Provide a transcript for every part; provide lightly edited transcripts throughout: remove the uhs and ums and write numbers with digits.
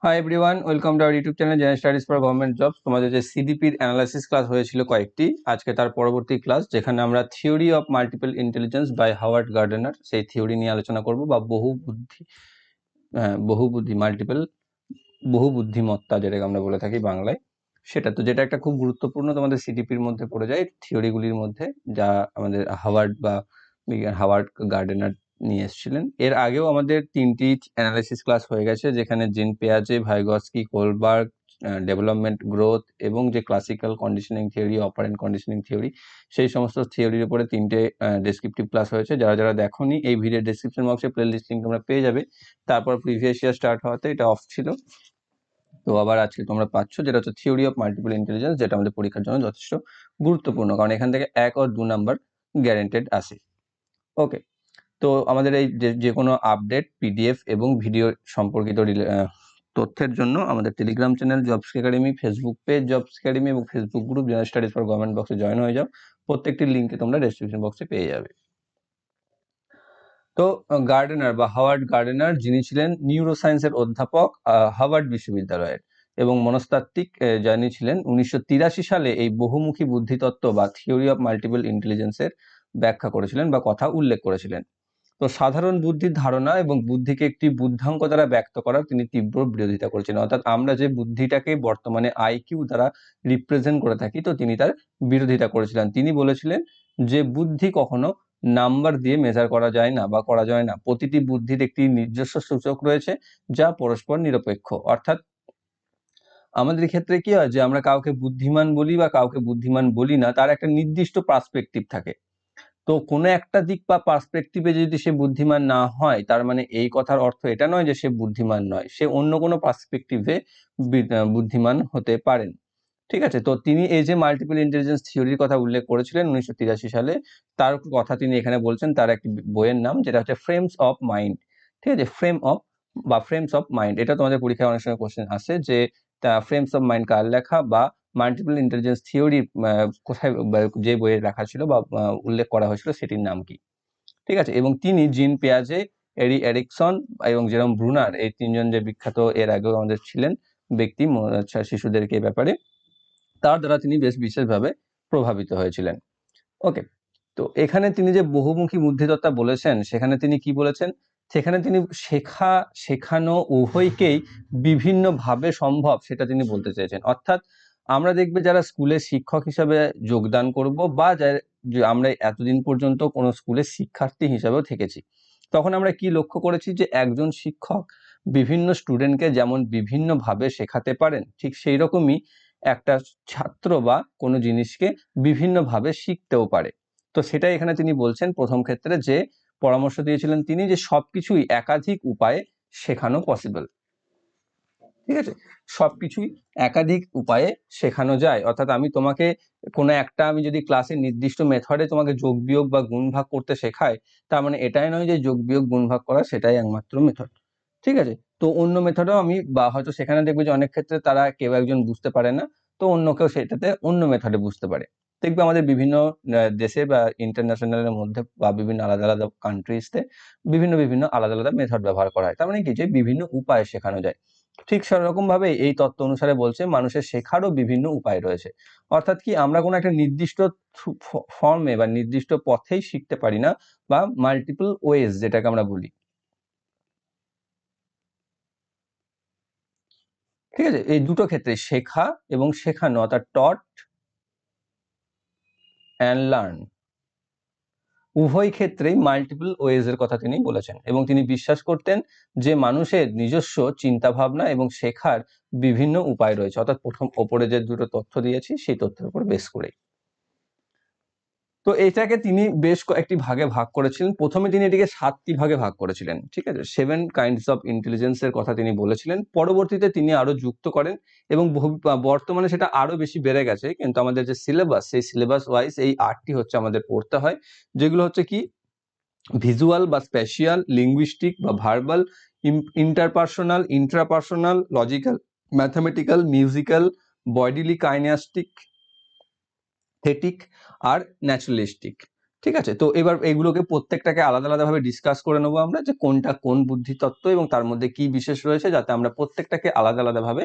Hi everyone, welcome to our YouTube channel general Studies for government jobs. তোমাদের যে সিডিপির analysis class হয়েছিল কয়েকটি, আজকে তার পরবর্তী ক্লাস, যেখানে আমরা theory of multiple intelligence by Howard Gardner সেই থিওরি নিয়ে আলোচনা করব, বা বহুবুদ্ধি মাল্টিপল বহু বুদ্ধিমত্তা যেটাকে আমরা বলে থাকি বাংলায়, সেটা তো যেটা একটা খুব গুরুত্বপূর্ণ তোমাদের সিডিপির মধ্যে পড়ে যায় থিওরিগুলির মধ্যে, যা আমাদের হাওয়ার্ড গার্ডনার নিয়ে এসেছিলেন। এর আগেও আমাদের 3টি অ্যানালাইসিস ক্লাস হয়ে গেছে, যেখানে জিন পেয়াজে, ভাইগস্কি, কোলবার্গ, ডেভেলপমেন্ট গ্রোথ এবং যে classical conditioning theory, operant conditioning theory, সেই সমস্ত থিওরির উপরে 3টে ডেসক্রিপটিভ ক্লাস হয়েছে। যারা যারা দেখোনি, এই ভিডিও ডেসক্রিপশন বক্সে প্লেলিস্ট লিংক তোমরা পেয়ে যাবে। তারপর প্রিভিয়াস ইয়ার স্টার্ট হওয়াতে এটা অফ ছিল, তো আবার আজকে তোমরা পাচ্ছ, যেটা হচ্ছে থিওরি অফ মাল্টিপল ইন্টেলিজেন্স, যেটা আমাদের পরীক্ষার জন্য যথেষ্ট গুরুত্বপূর্ণ, কারণ এখান থেকে 1 ও 2 নাম্বার গ্যারেন্টেড আসে। ওকে, তো আমাদের এই যে কোনো আপডেট, পিডিএফ এবং ভিডিও সম্পর্কিত তথ্যের জন্য আমাদের Telegram channel Jobs Academy, Facebook page Jobs Academy এবং Facebook group General Studies for Government বক্সে জয়েন হয়ে যাও। প্রত্যেকটি লিঙ্কে তোমরা ডেসক্রিপশন বক্সে পেয়ে যাবে। তো গার্ডনার বা হাওয়ার্ড গার্ডনার, যিনি ছিলেন নিউরোসায়েন্সের অধ্যাপক হার্ভার্ড বিশ্ববিদ্যালয়ের, এবং মনস্তাত্ত্বিক, যিনি ছিলেন 1983 সালে এই বহুমুখী বুদ্ধিতত্ত্ব বা থিওরি অফ মাল্টিপল ইন্টেলিজেন্সের ব্যাখ্যা করেছিলেন বা কথা উল্লেখ করেছিলেন। তো সাধারণ বুদ্ধির ধারণা এবং বুদ্ধিকে একটি বুদ্ধাঙ্ক দ্বারা ব্যক্ত করার তিনি তীব্র বিরোধিতা করেছিলেন। অর্থাৎ আমরা যে বুদ্ধিটাকে বর্তমানে আইকিউ দ্বারা রিপ্রেজেন্ট করে থাকি, তো তিনি তার বিরোধিতা করেছিলেন। তিনি বলেছিলেন যে বুদ্ধি কখনো নাম্বার দিয়ে মেজার করা যায় না বা করা যায় না। প্রতিটি বুদ্ধির একটি নিজস্ব সূচক রয়েছে যা পরস্পর নিরপেক্ষ। অর্থাৎ আমাদের ক্ষেত্রে কি হয়, যে আমরা কাউকে বুদ্ধিমান বলি বা কাউকে বুদ্ধিমান বলি না, তার একটা নির্দিষ্ট পার্সপেক্টিভ থাকে। তো কোনো একটা দিক বা পার্সপেক্টিভে যদি সে বুদ্ধিমান না হয়, তার মানে এই কথার অর্থ এটা নয় যে সে বুদ্ধিমান নয়, সে অন্য কোনো পার্সপেক্টিভে বুদ্ধিমান হতে পারেন। ঠিক আছে, তো তিনি এই যে মাল্টিপল ইন্টেলিজেন্স থিওরির কথা উল্লেখ করেছিলেন 1983 সালে, তার কথা তিনি এখানে বলছেন। তার একটি বইয়ের নাম, যেটা হচ্ছে ফ্রেমস অফ মাইন্ড। ঠিক আছে, ফ্রেমস অফ মাইন্ড, এটা তোমাদের পরীক্ষায় অনেক সময় কোশ্চেন আসে, যে ফ্রেমস অফ মাইন্ড কার লেখা, বা মাল্টিপল ইন্টেলিজেন্স থিওরি কোথায় যে বইয়ে লেখা ছিল বা উল্লেখ করা হয়েছিল সেটির নাম কি। ঠিক আছে, এবং তিনি জিন পেয়াজে, এরিকসন এবং জেরম ব্রুনার, এই তিনজন যে বিখ্যাত এর আগেও আমাদের ছিলেন ব্যক্তি শিশুদেরকে এই ব্যাপারে, তার দ্বারা তিনি বেশ বিশেষভাবে প্রভাবিত হয়েছিলেন। ওকে, তো এখানে তিনি যে বহুমুখী বুদ্ধিদত্তা বলেছেন, সেখানে তিনি কি বলেছেন, সেখানে তিনি শেখানো উভয়কেই বিভিন্নভাবে সম্ভব সেটা তিনি বলতে চেয়েছেন। অর্থাৎ আমরা দেখবে যারা স্কুলে শিক্ষক হিসাবে যোগদান করব, বা আমরা এতদিন পর্যন্ত কোনো স্কুলে শিক্ষার্থী হিসাবেও থেকেছি, তখন আমরা কি লক্ষ্য করেছি, যে একজন শিক্ষক বিভিন্ন স্টুডেন্টকে যেমন বিভিন্নভাবে শেখাতে পারেন, ঠিক সেই রকমই একটা ছাত্র বা কোনো জিনিসকে বিভিন্নভাবে শিখতেও পারে। তো সেটাই এখানে তিনি বলছেন প্রথম ক্ষেত্রে, যে পরামর্শ দিয়েছিলেন তিনি, যে সবকিছুই একাধিক উপায়ে শেখানো পসিবল। ঠিক আছে, সবকিছুই একাধিক উপায়ে শেখানো যায়। অর্থাৎ আমি তোমাকে কোনো একটা, আমি যদি ক্লাসে নির্দিষ্ট মেথডে তোমাকে যোগ বিয়োগ বা গুণ ভাগ করতে শেখাই, তার মানে এটাই নয় যে যোগ বিয়োগ গুণ ভাগ করা সেটাই একমাত্র মেথড। ঠিক আছে, তো অন্য মেথডেও আমি, বা হয়তো সেখানে দেখবে যে অনেক ক্ষেত্রে তারা কেউ একজন বুঝতে পারে না, তো অন্য কেউ সেটাতে অন্য মেথডে বুঝতে পারে। দেখবে আমাদের বিভিন্ন দেশে বা ইন্টারন্যাশনালের মধ্যে বা বিভিন্ন আলাদা আলাদা কান্ট্রিজতে বিভিন্ন আলাদা আলাদা মেথড ব্যবহার করা হয়। তার মানে কি, যে বিভিন্ন উপায়ে শেখানো যায়। ঠিক সেরকম ভাবে এই তত্ত্ব অনুসারে বলছে মানুষের শেখারও বিভিন্ন উপায় রয়েছে। অর্থাৎ কি, আমরা কোনো একটা নির্দিষ্ট ফর্মে বা নির্দিষ্ট পথেই শিখতে পারি না, বা মাল্টিপল ওয়েজ যেটাকে আমরা বলি। ঠিক আছে, এই দুটো ক্ষেত্রে শেখা এবং শেখানো, অর্থাৎ টট অ্যান্ড লার্ন, উভয় ক্ষেত্রেই মাল্টিপল ওয়েজ এর কথা তিনি বলেছেন, এবং তিনি বিশ্বাস করতেন যে মানুষের নিজস্ব চিন্তা ভাবনা এবং শেখার বিভিন্ন উপায় রয়েছে। অর্থাৎ প্রথম ওপরে যে দুটো তথ্য দিয়েছি সেই তথ্যের উপর বেস করে। তো এটাকে তিনি বেশ কয়েকটি ভাগে ভাগ করেছিলেন। প্রথমে তিনি এটিকে 7টি ভাগে ভাগ করেছিলেন। ঠিক আছে, 7 কাইন্ডস অফ ইন্টেলিজেন্স এর কথা তিনি বলেছিলেন। পরবর্তীতে তিনি আরো যুক্ত করেন, এবং বর্তমানে সেটা আরো বেশি বেড়ে গেছে। কিন্তু আমাদের যে সিলেবাস, সেই সিলেবাস ওয়াইজ এই 8টি হচ্ছে আমাদের পড়তে হয়, যেগুলো হচ্ছে কি, ভিজুয়াল বা স্পেশিয়াল, লিঙ্গুইস্টিক বা verbal, interpersonal, intrapersonal, logical, mathematical, musical, bodily kinesthetic, aesthetic আর ন্যাচুরালিস্টিক। ঠিক আছে, তো এবার এইগুলোকে প্রত্যেকটাকে আলাদা আলাদা ভাবে ডিসকাস করে নেবো আমরা, যে কোনটা কোন বুদ্ধিতত্ত্ব এবং তার মধ্যে কি বিশেষ রয়েছে, যাতে আমরা প্রত্যেকটাকে আলাদা আলাদা ভাবে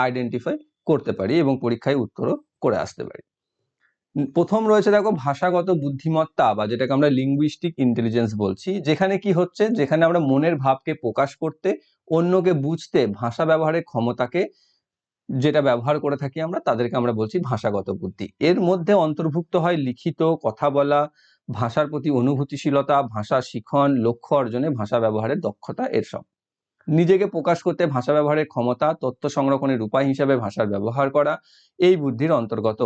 আইডেন্টিফাই করতে পারি এবং পরীক্ষায় উত্তরও করে আসতে পারি। প্রথম রয়েছে দেখো ভাষাগত বুদ্ধিমত্তা, বা যেটাকে আমরা লিঙ্গুইস্টিক ইন্টেলিজেন্স বলছি, যেখানে কি হচ্ছে, যেখানে আমরা মনের ভাবকে প্রকাশ করতে, অন্যকে বুঝতে ভাষা ব্যবহারের ক্ষমতাকে যেটা ব্যবহার করে থাকি আমরা, তাদেরকে আমরা বলছি ভাষাগত বুদ্ধি। এর মধ্যে অন্তর্ভুক্ত হয় লিখিত, কথা বলা, ভাষার প্রতি অনুভূতিশীলতা, ভাষা শিখন, লক্ষ্য অর্জনে ভাষা ব্যবহারের দক্ষতা, এসব। নিজেকে প্রকাশ করতে ভাষা ব্যবহারের ক্ষমতা, তথ্য সংরক্ষণের উপায় হিসাবে ভাষার ব্যবহার করা, এই বুদ্ধির অন্তর্গত।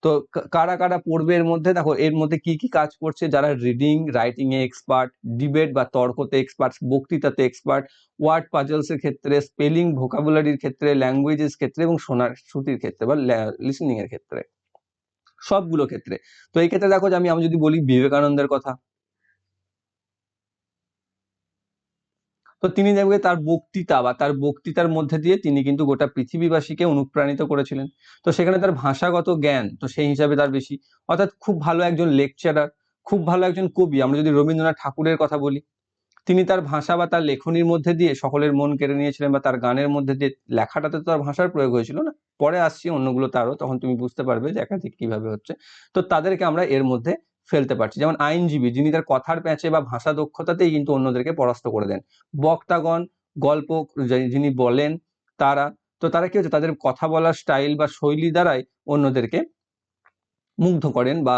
তো কারা কারা পড়বে এর মধ্যে, দেখো এর মধ্যে কি কি কাজ করছে, যারা রিডিং রাইটিং এ এক্সপার্ট, ডিবেট বা তর্কতে এক্সপার্ট, বক্তৃতাতে এক্সপার্ট, ওয়ার্ড পাজলস এর ক্ষেত্রে, স্পেলিং ভোকাবুলারির ক্ষেত্রে, ল্যাঙ্গুয়েজেস ক্ষেত্রে এবং শোনার শ্রুতির ক্ষেত্রে বা লিসেনিং এর ক্ষেত্রে, সবগুলো ক্ষেত্রে। তো এই ক্ষেত্রে দেখো যে আমি যদি বলি বিবেকানন্দের কথা, তো তিনি দেখবে তার বক্তৃতা বা তার বক্তৃতার মধ্যে দিয়ে তিনি কিন্তু গোটা পৃথিবীবাসীকে অনুপ্রাণিত করেছিলেন। তো সেখানে তার ভাষাগত জ্ঞান তো সেই হিসাবে তার বেশি, অর্থাৎ খুব ভালো একজন লেকচারার, খুব ভালো একজন কবি। আমরা যদি রবীন্দ্রনাথ ঠাকুরের কথা বলি, তিনি তার ভাষা বা তার লেখনীর মধ্যে দিয়ে সকলের মন কেড়ে নিয়েছিলেন, বা তার গানের মধ্যে দিয়ে, লেখাটাতে তো তার ভাষার প্রয়োগ হয়েছিল না, পরে আসছি অন্যগুলো তারও, তখন তুমি বুঝতে পারবে যে একাধিক কিভাবে হচ্ছে। তো তাদেরকে আমরা এর মধ্যে ফেলতে পারছি। যেমন আইনজীবী, যিনি তার কথার প্যাঁচে বা ভাষা দক্ষতাতেই কিন্তু অন্যদেরকে পরাস্ত করে দেন। বক্তাগণ, গল্প যিনি বলেন, তারা, তো তারা কি হচ্ছে, তাদের কথা বলার স্টাইল বা শৈলী দ্বারাই অন্যদেরকে মুগ্ধ করেন, বা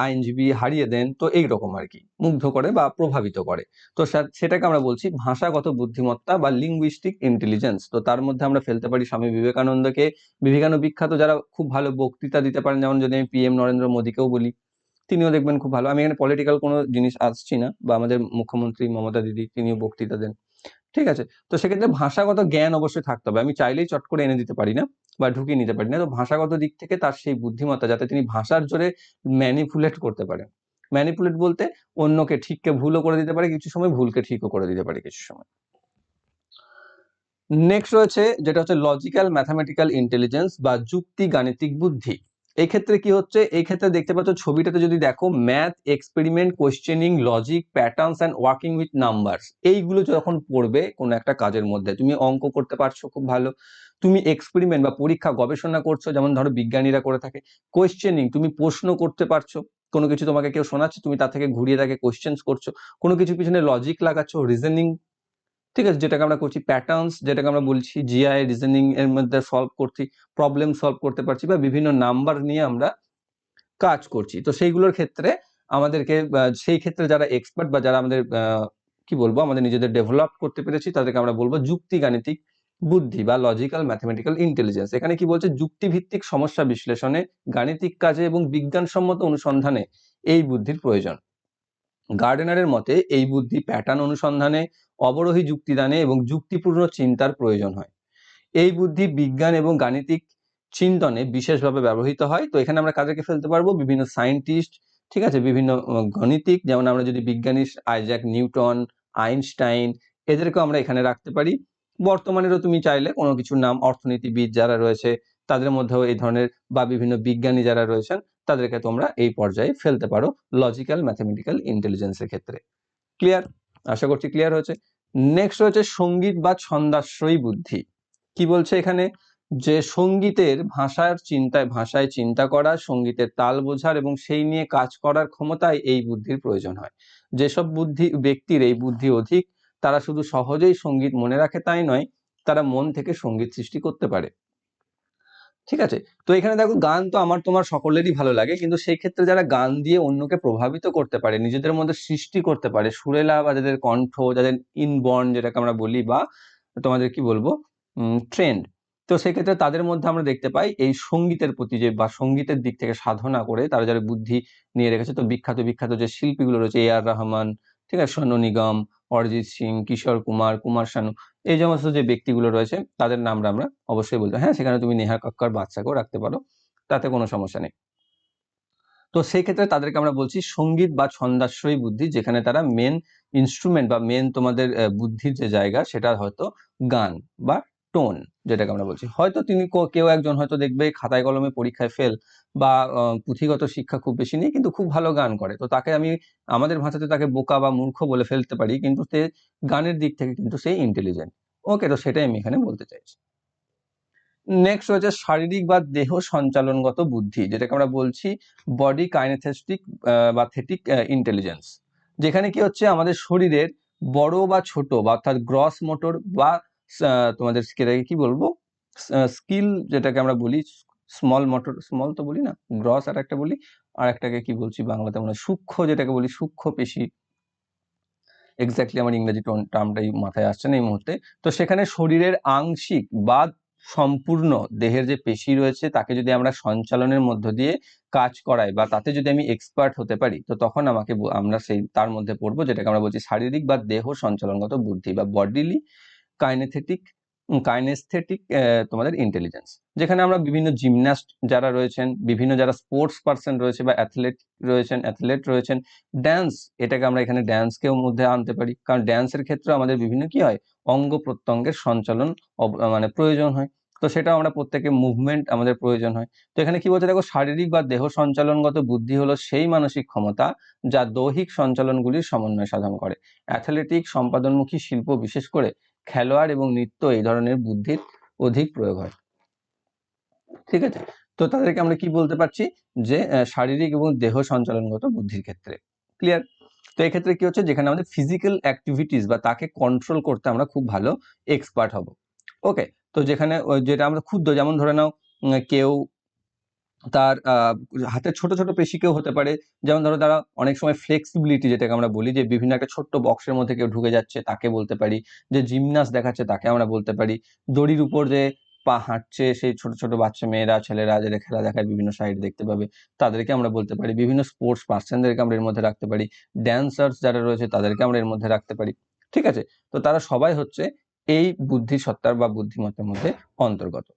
আইনজীবী হারিয়ে দেন, তো এইরকম আর কি, মুগ্ধ করে বা প্রভাবিত করে। তো সেটাকে আমরা বলছি ভাষাগত বুদ্ধিমত্তা বা লিঙ্গুইস্টিক ইন্টেলিজেন্স। তো তার মধ্যে আমরা ফেলতে পারি স্বামী বিবেকানন্দকে। বিবেকানন্দ বিখ্যাত যারা খুব ভালো বক্তৃতা দিতে পারেন, যেমন যদি আমি PM নরেন্দ্র মোদীকেও বলি, তিনিও দেখবেন খুব ভালো। আমি এখানে পলিটিক্যাল কোনো জিনিস আসছি না, বা আমাদের মুখ্যমন্ত্রী মমতা দিদি, তিনিও বক্তৃতা দেন। ঠিক আছে, তো সেক্ষেত্রে ভাষাগত জ্ঞান অবশ্যই থাকতে হবে। আমি চাইলেই চট করে এনে দিতে পারি না বা ঢুকিয়ে নিতে পারি না। তো ভাষাগত দিক থেকে তার সেই বুদ্ধিমত্তা, যাতে তিনি ভাষার জোরে ম্যানিপুলেট করতে পারেন। ম্যানিপুলেট বলতে অন্যকে ঠিককে ভুলও করে দিতে পারে, কিছু সময় ভুলকে ঠিকও করে দিতে পারে কিছু সময়। নেক্সট রয়েছে যেটা হচ্ছে লজিক্যাল ম্যাথামেটিক্যাল ইন্টেলিজেন্স বা যুক্তি গাণিতিক বুদ্ধি। এই ক্ষেত্রে কি হচ্ছে, এই ক্ষেত্রে দেখতে পাচ্ছ ছবিটাতে যদি দেখো, math, experiment, questioning, logic, patterns and working with numbers, এইগুলো যখন পড়বে কোনো একটা কাজের মধ্যে, তুমি অঙ্ক করতে পারছো খুব ভালো, তুমি এক্সপেরিমেন্ট বা পরীক্ষা গবেষণা করছো, যেমন ধরো বিজ্ঞানীরা করে থাকে, কোয়েশ্চেনিং, তুমি প্রশ্ন করতে পারছো, কোনো কিছু তোমাকে কেউ শোনাচ্ছে, তুমি তার থেকে ঘুরিয়ে তাকে কোয়েশ্চেন্স করছো, কোনো কিছু পিছনে লজিক লাগাচ্ছো, রিজনিং, ঠিক আছে, যেটাকে আমরা করছি প্যাটার্নস, যেটাকে আমরা বলছি জিআই, রিজনিং এর মধ্যে সলভ করছি, প্রবলেম সলভ করতে পারছি, বা বিভিন্ন নাম্বার নিয়ে আমরা কাজ করছি। তো সেইগুলোর ক্ষেত্রে আমাদেরকে, সেই ক্ষেত্রে যারা এক্সপার্ট বা যারা আমাদের কি বলবো, আমাদের নিজেদের ডেভেলপ করতে পেরেছি, তাদেরকে আমরা বলবো যুক্তি গাণিতিক বুদ্ধি বা লজিক্যাল ম্যাথমেটিক্যাল ইন্টেলিজেন্স। এখানে কি বলছে, যুক্তিভিত্তিক সমস্যা বিশ্লেষণে, গাণিতিক কাজে এবং বিজ্ঞানসম্মত অনুসন্ধানে এই বুদ্ধির প্রয়োজন। গার্ডেনারের মতে এই বুদ্ধি প্যাটার্ন অনুসন্ধানে, অবরোহী যুক্তিদানে এবং যুক্তিপূর্ণ চিন্তার প্রয়োজন হয়। এই বুদ্ধি বিজ্ঞান এবং গাণিতিক চিন্তনে বিশেষভাবে ব্যবহৃত হয়। তো এখানে আমরা কাদেরকে ফেলতে পারবো, বিভিন্ন সায়েন্টিস্ট, ঠিক আছে, বিভিন্ন গণিতিক, যেমন আমরা যদি বিজ্ঞানী আইজ্যাক নিউটন, আইনস্টাইন, এদেরকেও আমরা এখানে রাখতে পারি। বর্তমানেরও তুমি চাইলে কোনো কিছুর নাম, অর্থনীতিবিদ যারা রয়েছে তাদের মধ্যেও এই ধরনের, বা বিভিন্ন বিজ্ঞানী যারা রয়েছেন, তাদেরকে তোমরা এই পর্যায়ে ফেলতে পারো লজিক্যাল ম্যাথমেটিক্যাল ইন্টেলিজেন্সের ক্ষেত্রে। ক্লিয়ার? আশা করছি ক্লিয়ার হয়েছে। নেক্সট হচ্ছে সঙ্গীত বা ছন্দাশ্রয়ী বুদ্ধি। কি বলছে এখানে, যে সঙ্গীতের ভাষায় চিন্তা করা, সঙ্গীতের তাল বোঝার এবং সেই নিয়ে কাজ করার ক্ষমতায় এই বুদ্ধির প্রয়োজন হয়। যেসব ব্যক্তির এই বুদ্ধি অধিক, তারা শুধু সহজেই সঙ্গীত মনে রাখে তাই নয়, তারা মন থেকে সঙ্গীত সৃষ্টি করতে পারে। ঠিক আছে, তো এখানে দেখো, গান তো আমার তোমার সকলেরই ভালো লাগে, কিন্তু সেই ক্ষেত্রে যারা গান দিয়ে অন্যকে প্রভাবিত করতে পারে, নিজেদের মধ্যে সৃষ্টি করতে পারে, সুরেলা বা যাদের কণ্ঠ, যাদের ইনবর্ন যেটাকে আমরা বলি, বা তোমাদের কি বলবো, ট্রেন্ড, তো সেক্ষেত্রে তাদের মধ্যে আমরা দেখতে পাই এই সঙ্গীতের প্রতি যে, বা সঙ্গীতের দিক থেকে সাধনা করে তারা যারা বুদ্ধি নিয়ে রেখেছে। তো বিখ্যাত বিখ্যাত যে শিল্পীগুলো রয়েছে, AR রহমান, ঠিক আছে, সোনু নিগম, অরিজিৎ সিং, কিশোর কুমার, কুমার শানু, এই সমস্ত যে ব্যক্তিগুলো রয়েছে তাদের নাম আমরা অবশ্যই বলতে, হ্যাঁ, সেখানে তুমি নেহা কক্কর, বাদশাকেও রাখতে পারো, তাতে কোনো সমস্যা নেই। তো সেই ক্ষেত্রে তাদেরকে আমরা বলছি সঙ্গীত বা ছন্দাশ্রয়ী বুদ্ধি, যেখানে তারা মেন ইনস্ট্রুমেন্ট বা মেন তোমাদের বুদ্ধির যে জায়গা, সেটা হয়তো গান বা টোন, যেটাকে আমরা বলছি। হয়তো তিনি কেউ একজন হয়তো দেখবে খাতায় কলমে পরীক্ষায় ফেল, বা পুঁথিগত শিক্ষা খুব বেশি নেই কিন্তু খুব ভালো গান করে, তো তাকে আমি আমাদের ভাষাতে তাকে বোকা বা মূর্খ বলে ফেলতে পারি, কিন্তু সে গানের দিক থেকে কিন্তু সে ইন্টেলিজেন্ট। ওকে, তো সেটাই আমি এখানে বলতে চাইছি। নেক্সট রয়েছে শারীরিক বা দেহ সঞ্চালনগত বুদ্ধি, যেটাকে আমরা বলছি বডি কাইনেথেটিক বা থেটিক ইন্টেলিজেন্স। যেখানে কি হচ্ছে আমাদের শরীরের বড় বা ছোট বা অর্থাৎ গ্রস মোটর বা তোমাদের কি বলবো স্কিল, যেটাকে আমরা বলি স্মল মোটর, স্মল তো বলি না, গ্রস আর একটা বলি, আর একটাকে কি বলছি বাংলাতে মনে হয় সূক্ষ্ম, যেটাকে বলি সূক্ষ্ম পেশি। এক্স্যাক্টলি আমার ইংরেজি টার্মটাই মাথায় আসছে না এই মুহূর্তে। তো সেখানে শরীরের আংশিক বা সম্পূর্ণ দেহের যে পেশি রয়েছে তাকে যদি আমরা সঞ্চালনের মধ্য দিয়ে কাজ করাই বা তাতে যদি আমি এক্সপার্ট হতে পারি, তো তখন আমরা সেই তার মধ্যে পড়বো, যেটাকে আমরা বলছি শারীরিক বা দেহ সঞ্চালনগত বুদ্ধি বা বডিলি কাইনেস্থেটিক তোমাদের ইন্টেলিজেন্স। যেখানে আমরা বিভিন্ন জিমন্যাস্ট যারা রয়েছেন, বিভিন্ন যারা স্পোর্টস পার্সন রয়েছে বা অ্যাথলেট রয়েছেন, ড্যান্স, এটাকে আমরা এখানে ড্যান্সকেও মধ্যে আনতে পারি, কারণ ড্যান্সের ক্ষেত্রে আমাদের বিভিন্ন কি হয় অঙ্গ প্রত্যঙ্গের সঞ্চালন মানে প্রয়োজন হয়, তো সেটাও আমরা প্রত্যেকে মুভমেন্ট আমাদের প্রয়োজন হয়। তো এখানে কি বলছে দেখো, শারীরিক বা দেহ সঞ্চালনগত বুদ্ধি হলো সেই মানসিক ক্ষমতা যা দৈহিক সঞ্চালনগুলির সমন্বয় সাধন করে। অ্যাথলেটিক সম্পাদনমুখী শিল্প বিশেষ করে খেলোয়াড় এবং নৃত্য এই ধরনের বুদ্ধির অধিক প্রয়োগ হয়। ঠিক আছে, তো তাদেরকে আমরা কি বলতে পারছি যে শারীরিক এবং দেহ সঞ্চালনগত বুদ্ধির ক্ষেত্রে। ক্লিয়ার? তো এই ক্ষেত্রে কি হচ্ছে, যেখানে আমাদের ফিজিক্যাল অ্যাক্টিভিটিস বা তাকে কন্ট্রোল করতে আমরা খুব ভালো এক্সপার্ট হব। ওকে, তো যেখানে যেটা আমরা ক্ষুদ্র, যেমন ধরে নাও কেউ তার হাতের ছোট ছোট পেশি কেউ হতে পারে, যেমন ধরো তারা অনেক সময় ফ্লেক্সিবিলিটি, যেটাকে আমরা বলি যে বিভিন্ন একটা ছোট্ট বক্সের মধ্যে কেউ ঢুকে যাচ্ছে তাকে বলতে পারি, যে জিমনাস্ট দেখাচ্ছে তাকে আমরা বলতে পারি, দড়ির উপর যে পা হাঁটছে সেই ছোট ছোট বাচ্চা মেয়েরা ছেলেরা যারা খেলা দেখায় বিভিন্ন সাইড দেখতে পাবে তাদেরকে আমরা বলতে পারি, বিভিন্ন স্পোর্টস পার্সনদেরকে আমরা এর মধ্যে রাখতে পারি, ড্যান্সার্স যারা রয়েছে তাদেরকে আমরা এর মধ্যে রাখতে পারি। ঠিক আছে, তো তারা সবাই হচ্ছে এই বুদ্ধিসত্তার বা বুদ্ধিমত্তার মধ্যে অন্তর্গত।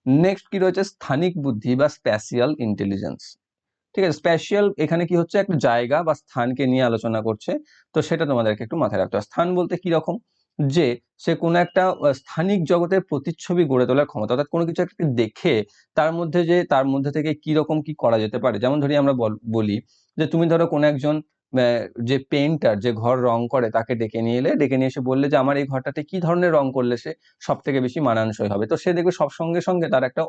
নেক্সট কি রয়েছে, স্থানিক বুদ্ধি বা স্প্যাশিয়াল ইন্টেলিজেন্স। ঠিক আছে, স্প্যাশিয়াল এখানে কি হচ্ছে একটা জায়গা বা স্থানকে নিয়ে আলোচনা করছে, তো সেটা তোমাদেরকে একটু মাথায় রাখতে হবে। স্থান বলতে কি রকম, যে সে কোনো একটা স্থানিক জগতের প্রতিচ্ছবি গড়ে তোলার ক্ষমতা, অর্থাৎ কোনো কিছু একটা দেখে তার মধ্যে থেকে কি রকম কি করা যেতে পারে। যেমন ধরি আমরা বলি যে তুমি ধরো কোনো একজন যে পেইন্টার, যে ঘর রং করে তাকে ডেকে নিয়ে এসে বললে যে আমার এই ঘরটাতে কি ধরনের রং করলে সে সব থেকে বেশি মানানসই হবে, তো সে দেখবে সব সঙ্গে সঙ্গে তার একটা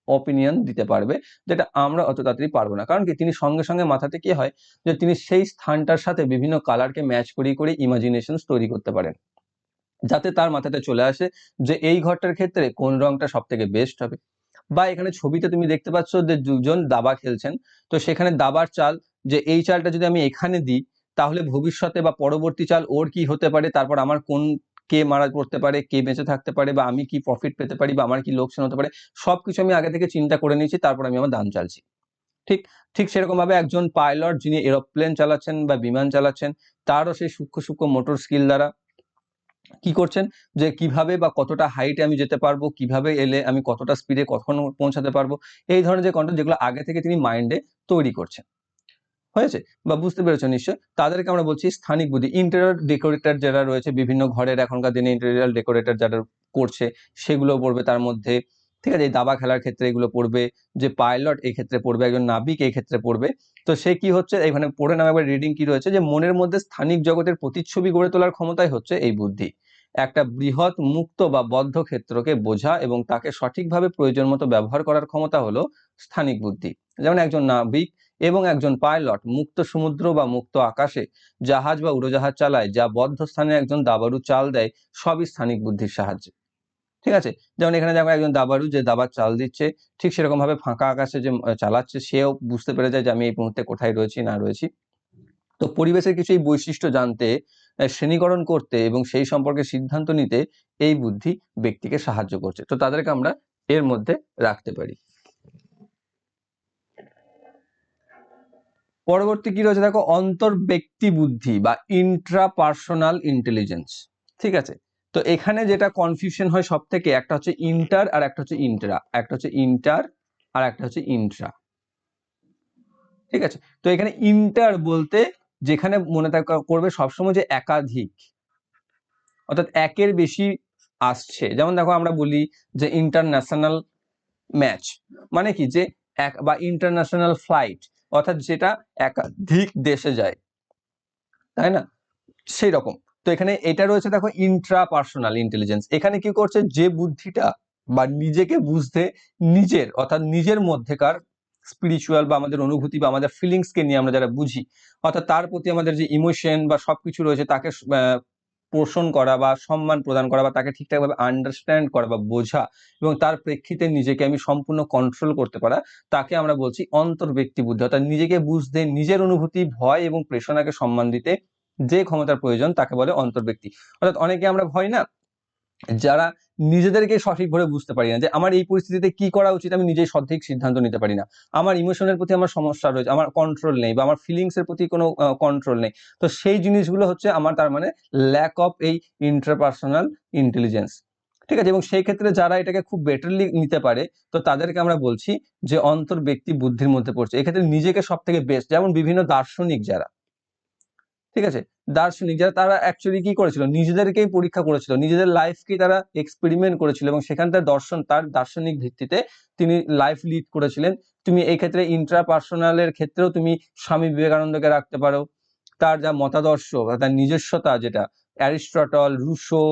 অপিনিয়ন দিতে পারবে, যেটা আমরা অত তাড়াতাড়ি পারবো না। কারণ কি, তিনি সঙ্গে সঙ্গে মাথাতে কি হয় যে তিনি সেই স্থানটার সাথে বিভিন্ন কালারকে ম্যাচ করে ইমাজিনেশন তৈরি করতে পারেন, যাতে তার মাথাতে চলে আসে যে এই ঘরটার ক্ষেত্রে কোন রংটা সব থেকে বেস্ট হবে। বা এখানে ছবিতে তুমি দেখতে পাচ্ছ যে দুজন দাবা খেলছেন, তো সেখানে দাবার চাল, যে এই চালটা যদি আমি এখানে দিই তাহলে ভবিষ্যতে বা পরবর্তী চাল ওর কি হতে পারে, তারপর আমার কে মারা পড়তে পারে, কে বেঁচে থাকতে পারে, বা আমি কি প্রফিট পেতে পারি, বা আমার কি লোকসান হতে পারে, সবকিছু আমি আগে থেকে চিন্তা করে নিয়েছি, তারপর আমি আমার দাম চালছি। ঠিক ঠিক সেরকম ভাবে একজন পাইলট যিনি এরোপ্লেন চালাচ্ছেন বা বিমান চালাচ্ছেন, তারও সেই সূক্ষ্ম সূক্ষ্ম মোটর স্কিল দ্বারা কি করছেন, যে কিভাবে বা কতটা হাইটে আমি যেতে পারবো, কিভাবে এলে আমি কতটা স্পিডে কখন পৌঁছাতে পারবো, এই ধরনের যে কন্টেন্ট যেগুলো আগে থেকে তিনি মাইন্ডে তৈরি করছেন। হয়েছে বা বুঝতে পেরেছো নিশ্চয়? তাদেরকে আমরা বলছি স্থানিক বুদ্ধি। ইন্টেরিয়র ডেকোরেটর যারা রয়েছে, বিভিন্ন ঘরের এখনকার দিনে ইন্টেরিয়র ডেকোরেটর যারা করছে সেগুলো পড়বে তার মধ্যে। ঠিক আছে, এই দাবা খেলার ক্ষেত্রে এগুলো পড়বে, যে পাইলট এই ক্ষেত্রে পড়বে, একজন নাবিক এই ক্ষেত্রে পড়বে। তো সে কি হচ্ছে, এখানে পড়ে নাও একবার রিডিং কি রয়েছে, যে মনের মধ্যে স্থানিক জগতের প্রতিচ্ছবি গড়ে তোলার ক্ষমতাই হচ্ছে এই বুদ্ধি। একটা বৃহৎ মুক্ত বা বদ্ধ ক্ষেত্রকে বোঝা এবং তাকে সঠিকভাবে প্রয়োজন মতো ব্যবহার করার ক্ষমতা হলো স্থানিক বুদ্ধি। যেমন একজন নাবিক এবং একজন পাইলট মুক্ত সমুদ্র বা মুক্ত আকাশে জাহাজ বা উড়োজাহাজ চালায়, যা বদ্ধ স্থানে একজন দাবাড়ু চাল দেয়, সবই স্থানিক বুদ্ধির সাহায্যে। ঠিক আছে, যেমন এখানে দেখো একজন দাবাড়ু যে দাবার চাল দিচ্ছে, ঠিক সেরকম ভাবে ফাঁকা আকাশে যে চালাচ্ছে সেও বুঝতে পেরে যায় যে আমি এই মুহূর্তে কোথায় রয়েছি না রয়েছি। তো পরিবেশের কিছু এই বৈশিষ্ট্য জানতে, শ্রেণীকরণ করতে এবং সেই সম্পর্কে সিদ্ধান্ত নিতে এই বুদ্ধি ব্যক্তিকে সাহায্য করছে। তো তাদেরকে আমরা এর মধ্যে রাখতে পারি। পরবর্তী কি রয়েছে দেখো, অন্তর্ব্যক্তি বুদ্ধি বা ইন্ট্রাপার্সোনাল ইন্টেলিজেন্স। ঠিক আছে, তো এখানে যেটা কনফিউশন হয় সব থেকে, একটা হচ্ছে ইন্টার আর একটা হচ্ছে ইন্ট্রা, একটা হচ্ছে ইন্টার আর একটা হচ্ছে ইন্ট্রা। ঠিক আছে, তো এখানে ইন্টার বলতে যেখানে মনে করবে সবসময় যে একাধিক, অর্থাৎ একের বেশি আসছে। যেমন দেখো আমরা বলি যে ইন্টারন্যাশনাল ম্যাচ, মানে কি যে এক বা ইন্টারন্যাশনাল ফ্লাইট, অর্থাৎ যেটা একাধিক দেশে যায়, তাই না? সেই রকম। তো এখানে এটা রয়েছে দেখো ইন্ট্রা পার্সোনাল ইন্টেলিজেন্স। এখানে কি করছে, যে বুদ্ধিটা বা নিজেকে বুঝতে, নিজের অর্থাৎ নিজের মধ্যেকার স্পিরিচুয়াল বা আমাদের অনুভূতি বা আমাদের ফিলিংস কে নিয়ে আমরা যারা বুঝি, অর্থাৎ তার প্রতি আমাদের যে ইমোশন বা সবকিছু রয়েছে তাকে পোষণ করা বা সম্মান প্রদান করা বা তাকে ঠিকঠাকভাবে আন্ডারস্ট্যান্ড করা বা বোঝা এবং তার প্রেক্ষিতে নিজেকে আমি সম্পূর্ণ কন্ট্রোল করতে পারা, তাকে আমরা বলছি অন্তর্ব্যক্তি বুদ্ধি। অর্থাৎ নিজেকে বুঝতে, নিজের অনুভূতি, ভয় এবং প্রেষণাকে সম্মান দিতে যে ক্ষমতার প্রয়োজন তাকে বলে অন্তর্ব্যক্তি। অর্থাৎ অনেকে আমরা ভয় না, যারা নিজেদেরকে সঠিকভাবে বুঝতে পারি না, যে আমার এই পরিস্থিতিতে কি করা উচিত আমি নিজেই সঠিক সিদ্ধান্ত নিতে পারি না, আমার ইমোশনের প্রতি আমার সমস্যা রয়েছে, আমার কন্ট্রোল নেই বা আমার ফিলিংস এর প্রতি কোনো কন্ট্রোল নেই। তো সেই জিনিসগুলো হচ্ছে আমার, তার মানে ল্যাক অফ এই ইন্টারপার্সোনাল ইন্টেলিজেন্স। ঠিক আছে, এবং সেই ক্ষেত্রে যারা এটাকে খুব বেটারলি নিতে পারে, তো তাদেরকে আমরা বলছি যে অন্তর্ব্যক্তি বুদ্ধির মধ্যে পড়ছে। এক্ষেত্রে নিজেকে সব থেকে বেস্ট, যেমন বিভিন্ন দার্শনিক যারা, ঠিক আছে, দার্শনিক যারা, তারা অ্যাকচুয়ালি কি করেছিল, নিজেদেরকেই পরীক্ষা করেছিল, নিজেদের লাইফকেই তারা এক্সপেরিমেন্ট করেছিল এবং সেখানকার দর্শন, তার দার্শনিক ভিত্তিতে তিনি লাইফ লিড করেছিলেন। তুমি এই ক্ষেত্রে ইন্ট্রা পার্সোনালের ক্ষেত্রেও তুমি স্বামী বিবেকানন্দকে রাখতে পারো। তার যা মতাদর্শ বা তার নিজস্বতা, যেটা অ্যারিস্টটল, রুশো,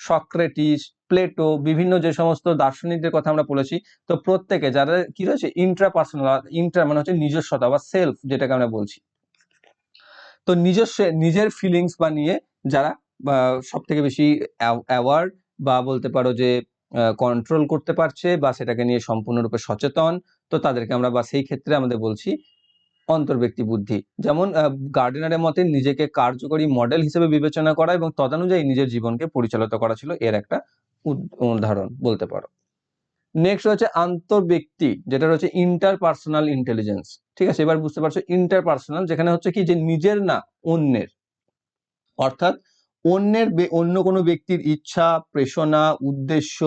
সক্রেটিস, প্লেটো, বিভিন্ন যে সমস্ত দার্শনিকদের কথা আমরা বলেছি, তো প্রত্যেকে যারা কি রয়েছে ইন্ট্রা পার্সোনাল, ইন্ট্রা মানে হচ্ছে নিজস্বতা বা সেলফ যেটাকে আমরা বলছি, তো নিজস্ব নিজের ফিলিংস বা নিয়ে যারা সব থেকে বেশি অ্যাওয়ার্ড বা বলতে পারো যে কন্ট্রোল করতে পারছে বা সেটাকে নিয়ে সম্পূর্ণরূপে সচেতন, তো তাদেরকে আমরা বা সেই ক্ষেত্রে আমাদের বলছি অন্তর্ব্যক্তি বুদ্ধি। যেমন গার্ডেনারের মতে নিজেকে কার্যকরী মডেল হিসেবে বিবেচনা করা এবং তদানুযায়ী নিজের জীবনকে পরিচালিত করা ছিল এর একটা উদাহরণ বলতে পারো। নেক্সট হচ্ছে আন্তঃব্যক্তি, যেটা হচ্ছে ইন্টারপার্সোনাল ইন্টেলিজেন্স। ঠিক আছে, এবার বুঝতে পারছো ইন্টারপার্সোনাল, যেখানে হচ্ছে কি যে নিজের না অন্যের, অর্থাৎ অন্য কোনো ব্যক্তির ইচ্ছা, প্রেষণা, উদ্দেশ্য,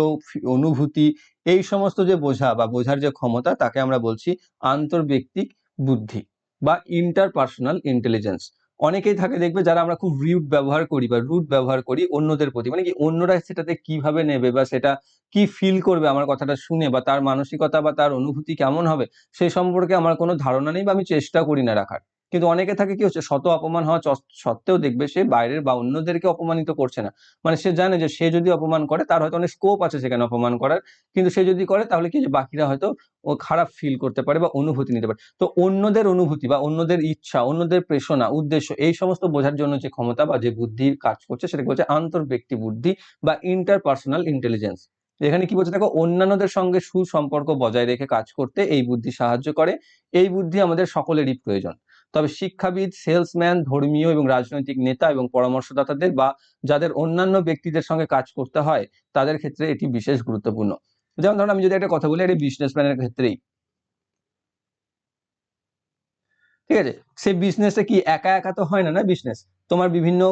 অনুভূতি, এই সমস্ত যে বোঝা বা বোঝার যে ক্ষমতা, তাকে আমরা বলছি আন্তর্ব্যক্তিক বুদ্ধি বা ইন্টারপার্সোনাল ইন্টেলিজেন্স। অনেকেই থাকে দেখবে যারা আমরা খুব রিউড ব্যবহার করি বা রুড ব্যবহার করি অন্যদের প্রতি, মানে কি অন্যরা সেটাতে কিভাবে নেবে বা সেটা কি ফিল করবে আমার কথাটা শুনে, বা তার মানসিকতা বা তার অনুভূতি কেমন হবে সেই সম্পর্কে আমার কোনো ধারণা নেই বা আমি চেষ্টা করি না রাখার। কিন্তু অনেকে থাকে কি হচ্ছে, শত অপমান হওয়া সত্ত্বেও দেখবে সে বাইরের বা অন্যদেরকে অপমানিত করছে না, মানে সে জানে যে সে যদি অপমান করে তার হয়তো অনেক স্কোপ আছে সেখানে অপমান করার, কিন্তু সে যদি করে তাহলে কি যে বাকিরা হয়তো ও খারাপ ফিল করতে পারে বা অনুভূতি নিতে পারে। তো অন্যদের অনুভূতি বা অন্যদের ইচ্ছা, অন্যদের প্রেষণা, উদ্দেশ্য, এই সমস্ত বোঝার জন্য যে ক্ষমতা বা যে বুদ্ধি কাজ করছে সেটাকে বলছে আন্তর্ব্যক্তি বুদ্ধি বা ইন্টারপার্সোনাল ইন্টেলিজেন্স। এখানে কি বলছে দেখো, অন্যান্যদের সঙ্গে সুসম্পর্ক বজায় রেখে কাজ করতে এই বুদ্ধি সাহায্য করে। এই বুদ্ধি আমাদের সকলেরই প্রয়োজন। তবে শিক্ষাবিদ, সেলসম্যান, ধর্মীয় এবং রাজনৈতিক নেতা এবং পরামর্শদাতাদের বা যাদের অন্যান্য ব্যক্তিদের সঙ্গে কাজ করতে হয় তাদের ক্ষেত্রে এটি বিশেষ গুরুত্বপূর্ণ। যেমন ধরুন আমি যদি একটা কথা বলি, একটা বিজনেসম্যানের ক্ষেত্রেই, ঠিক আছে, সে বিজনেসে কি একা একা তো হয় না, না বিজনেস, তোমার বিভিন্ন